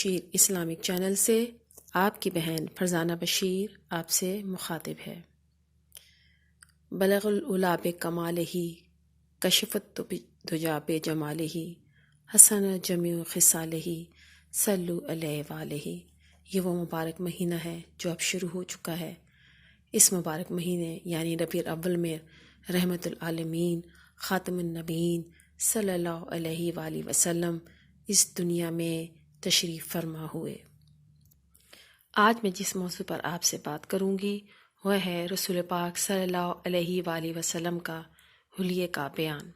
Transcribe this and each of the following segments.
Bashir Islamic channel سے آپ کی بہن فرزانہ بشیر آپ سے مخاطب ہے۔ بلغ العلا بکمالہ کشفت دجا بجمالہ حسن جمیع خصالہ صلو علیہ وآلہ۔ یہ وہ مبارک مہینہ ہے جو اب شروع ہو چکا ہے۔ اس مبارک مہینے یعنی ربیع الاول میں رحمت العالمین خاتم النبیین صلی اللہ علیہ وآلہ وسلم اس دنیا میں تشریف فرما ہوئے۔ آج میں جس موضوع پر آپ سے بات کروں گی وہ ہے رسول پاک صلی اللہ علیہ وآلہ وسلم کا حلیے کا بیان۔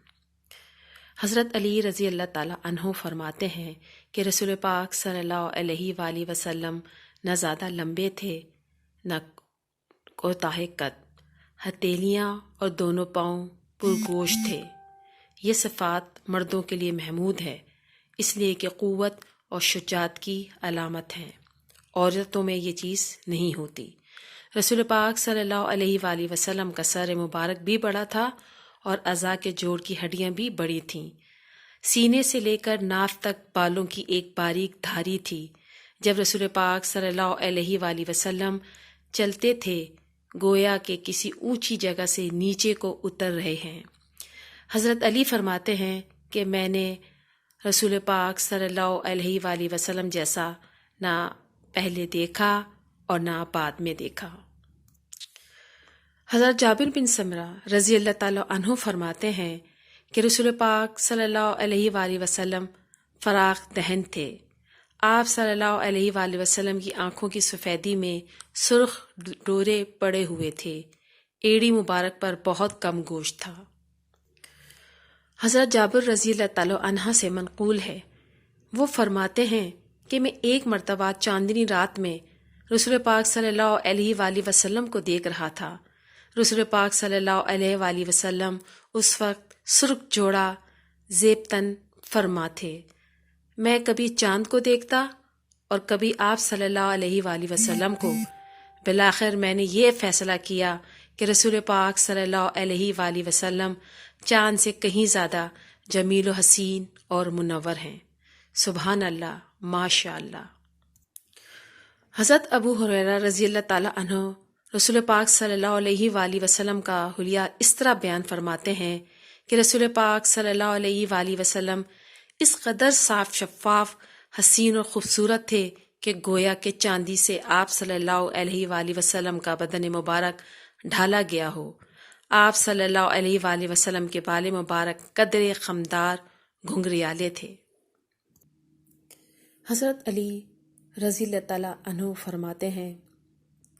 حضرت علی رضی اللہ تعالیٰ عنہ فرماتے ہیں کہ رسول پاک صلی اللہ علیہ وآلہ وسلم نہ زیادہ لمبے تھے نہ کوتاہ قد، ہتھیلیاں اور دونوں پاؤں پرگوشت تھے۔ یہ صفات مردوں کے لیے محمود ہے، اس لیے کہ قوت اور شجاعت کی علامت ہیں۔ عورتوں میں یہ چیز نہیں ہوتی۔ رسول پاک صلی اللہ علیہ وآلہ وسلم کا سر مبارک بھی بڑا تھا اور اعضاء کے جوڑ کی ہڈیاں بھی بڑی تھیں۔ سینے سے لے کر ناف تک بالوں کی ایک باریک دھاری تھی۔ جب رسول پاک صلی اللہ علیہ وآلہ وسلم چلتے تھے گویا کہ کسی اونچی جگہ سے نیچے کو اتر رہے ہیں۔ حضرت علی فرماتے ہیں کہ میں نے رسول پاک صلی اللہ علیہ وآلہ وسلم جیسا نہ پہلے دیکھا اور نہ بعد میں دیکھا۔ حضرت جابر بن سمرہ رضی اللہ تعالیٰ عنہ فرماتے ہیں کہ رسول پاک صلی اللہ علیہ وآلہ وسلم فراخ دہن تھے۔ آپ صلی اللہ علیہ وآلہ وسلم کی آنکھوں کی سفیدی میں سرخ ڈورے پڑے ہوئے تھے۔ ایڑی مبارک پر بہت کم گوشت تھا۔ حضرت جابر رضی اللہ تعالیٰ عنہ سے منقول ہے، وہ فرماتے ہیں کہ میں ایک مرتبہ چاندنی رات میں رسول پاک صلی اللہ علیہ وآلہ وسلم کو دیکھ رہا تھا۔ رسول پاک صلی اللہ علیہ وآلہ وسلم اس وقت سرخ جوڑا زیب تن فرما تھے۔ میں کبھی چاند کو دیکھتا اور کبھی آپ صلی اللہ علیہ وآلہ وسلم کو۔ بالآخر میں نے یہ فیصلہ کیا کہ رسول پاک صلی اللہ علیہ وآلہ وسلم چاند سے کہیں زیادہ جمیل و حسین اور منور ہیں۔ سبحان اللہ، ماشاء اللہ۔ حضرت ابو ہریرہ رضی اللہ تعالیٰ عنہ رسول پاک صلی اللہ علیہ وآلہ وسلم کا حلیہ اس طرح بیان فرماتے ہیں کہ رسول پاک صلی اللہ علیہ وآلہ وسلم اس قدر صاف شفاف، حسین اور خوبصورت تھے کہ گویا کہ چاندی سے آپ صلی اللہ علیہ وآلہ وسلم کا بدن مبارک ڈھالا گیا ہو۔ آپ صلی اللہ علیہ وآلہ وسلم کے بال مبارک قدرے خمدار گھنگریالے تھے۔ حضرت علی رضی اللہ تعالیٰ عنہ فرماتے ہیں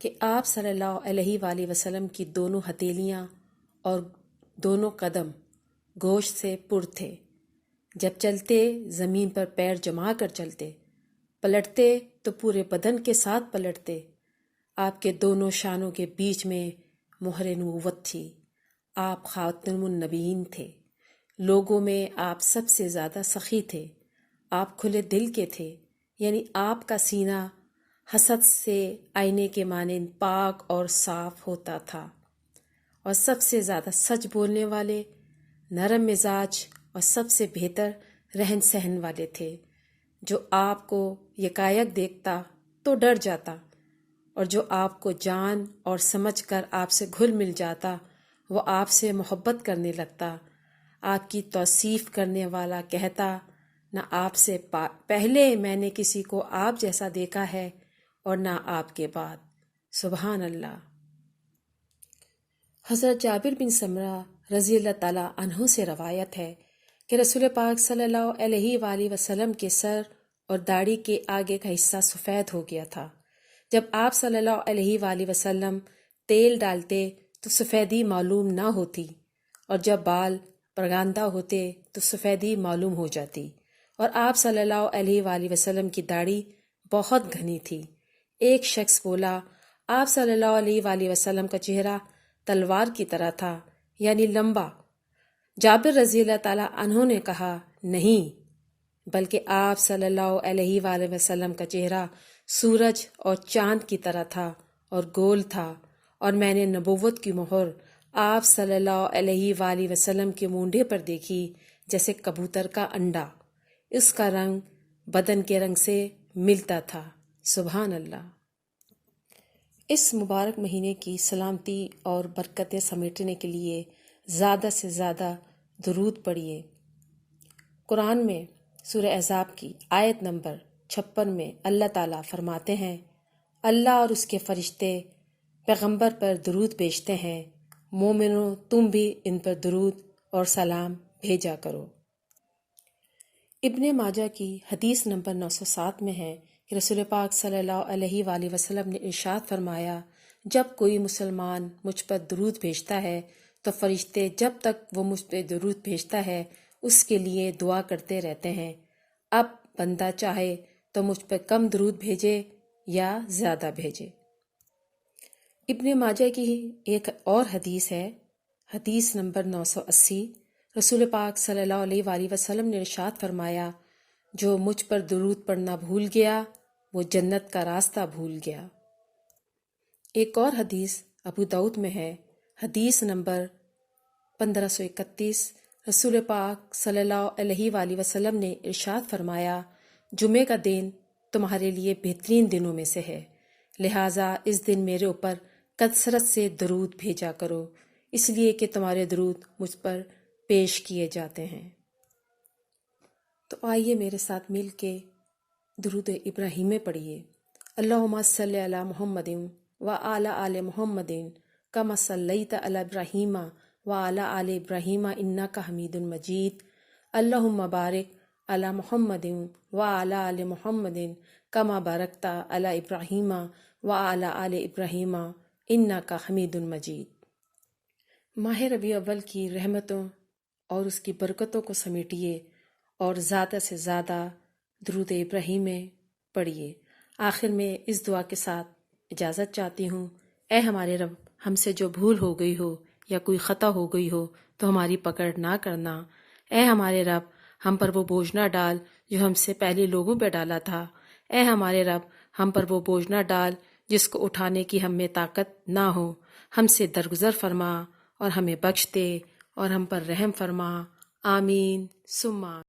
کہ آپ صلی اللہ علیہ وآلہ وسلم کی دونوں ہتھیلیاں اور دونوں قدم گوشت سے پر تھے۔ جب چلتے زمین پر پیر جما کر چلتے، پلٹتے تو پورے بدن کے ساتھ پلٹتے۔ آپ کے دونوں شانوں کے بیچ میں مہر نبوت تھی۔ آپ خاتم النبیین تھے۔ لوگوں میں آپ سب سے زیادہ سخی تھے۔ آپ کھلے دل کے تھے، یعنی آپ کا سینہ حسد سے آئینے کے مانند پاک اور صاف ہوتا تھا، اور سب سے زیادہ سچ بولنے والے، نرم مزاج اور سب سے بہتر رہن سہن والے تھے۔ جو آپ کو یکایک دیکھتا تو ڈر جاتا، اور جو آپ کو جان اور سمجھ کر آپ سے گھل مل جاتا وہ آپ سے محبت کرنے لگتا۔ آپ کی توصیف کرنے والا کہتا، نہ آپ سے پہلے میں نے کسی کو آپ جیسا دیکھا ہے اور نہ آپ کے بعد۔ سبحان اللہ۔ حضرت جابر بن سمرہ رضی اللہ تعالیٰ عنہ سے روایت ہے کہ رسول پاک صلی اللہ علیہ وآلہ وسلم کے سر اور داڑھی کے آگے کا حصہ سفید ہو گیا تھا۔ جب آپ صلی اللہ علیہ وآلہ وسلم تیل ڈالتے تو سفیدی معلوم نہ ہوتی، اور جب بال پرگاندہ ہوتے تو سفیدی معلوم ہو جاتی، اور آپ صلی اللہ علیہ وآلہ وسلم کی داڑھی بہت گھنی تھی۔ ایک شخص بولا، آپ صلی اللہ علیہ وآلہ وسلم کا چہرہ تلوار کی طرح تھا، یعنی لمبا۔ جابر رضی اللہ تعالیٰ عنہ نے کہا، نہیں، بلکہ آپ صلی اللہ علیہ وآلہ وسلم کا چہرہ سورج اور چاند کی طرح تھا اور گول تھا، اور میں نے نبوت کی مہر آپ صلی اللہ علیہ وآلہ وسلم کے مونڈے پر دیکھی جیسے کبوتر کا انڈا۔ اس کا رنگ بدن کے رنگ سے ملتا تھا۔ سبحان اللہ۔ اس مبارک مہینے کی سلامتی اور برکتیں سمیٹنے کے لیے زیادہ سے زیادہ درود پڑھیے۔ قرآن میں سورہ احزاب کی آیت نمبر 56 میں اللہ تعالیٰ فرماتے ہیں، اللہ اور اس کے فرشتے پیغمبر پر درود بھیجتے ہیں، مومنوں تم بھی ان پر درود اور سلام بھیجا کرو۔ ابن ماجہ کی حدیث نمبر 907 میں ہے کہ رسول پاک صلی اللہ علیہ وآلہ وسلم نے ارشاد فرمایا، جب کوئی مسلمان مجھ پر درود بھیجتا ہے تو فرشتے جب تک وہ مجھ پہ درود بھیجتا ہے اس کے لیے دعا کرتے رہتے ہیں۔ اب بندہ چاہے تو مجھ پہ کم درود بھیجے یا زیادہ بھیجے۔ ابن ماجہ کی ایک اور حدیث ہے، حدیث نمبر 980، رسول پاک صلی اللہ علیہ وآلہ وسلم نے ارشاد فرمایا، جو مجھ پر درود پڑھنا بھول گیا وہ جنت کا راستہ بھول گیا۔ ایک اور حدیث ابو داؤد میں ہے، حدیث نمبر 1531، رسول پاک صلی اللہ علیہ وآلہ وسلم نے ارشاد فرمایا، جمعے کا دن تمہارے لیے بہترین دنوں میں سے ہے، لہٰذا اس دن میرے اوپر کثرت سے درود بھیجا کرو، اس لیے کہ تمہارے درود مجھ پر پیش کیے جاتے ہیں۔ تو آئیے میرے ساتھ مل کے درود ابراہیمی پڑھیے۔ اللہم صلی علی محمد وعلی آل محمد کما صلیت علی ابراہیم وعلی آل ابراہیم انک حمید مجید۔ اللہم بارک علی محمد وعلی آل محمد کما بارکت علی ابراہیم وعلی آل ابراہیم انک حمید مجید۔ ماہ ربیع اول کی رحمتوں اور اس کی برکتوں کو سمیٹیے اور زیادہ سے زیادہ درود ابراہیمی پڑھیے۔ آخر میں اس دعا کے ساتھ اجازت چاہتی ہوں، اے ہمارے رب، ہم سے جو بھول ہو گئی ہو یا کوئی خطا ہو گئی ہو تو ہماری پکڑ نہ کرنا۔ اے ہمارے رب، ہم پر وہ بوجھ نہ ڈال جو ہم سے پہلے لوگوں پہ ڈالا تھا۔ اے ہمارے رب، ہم پر وہ بوجھ نہ ڈال جس کو اٹھانے کی ہم میں طاقت نہ ہو۔ ہم سے درگزر فرما اور ہمیں بخش دے اور ہم پر رحم فرما۔ آمین ثم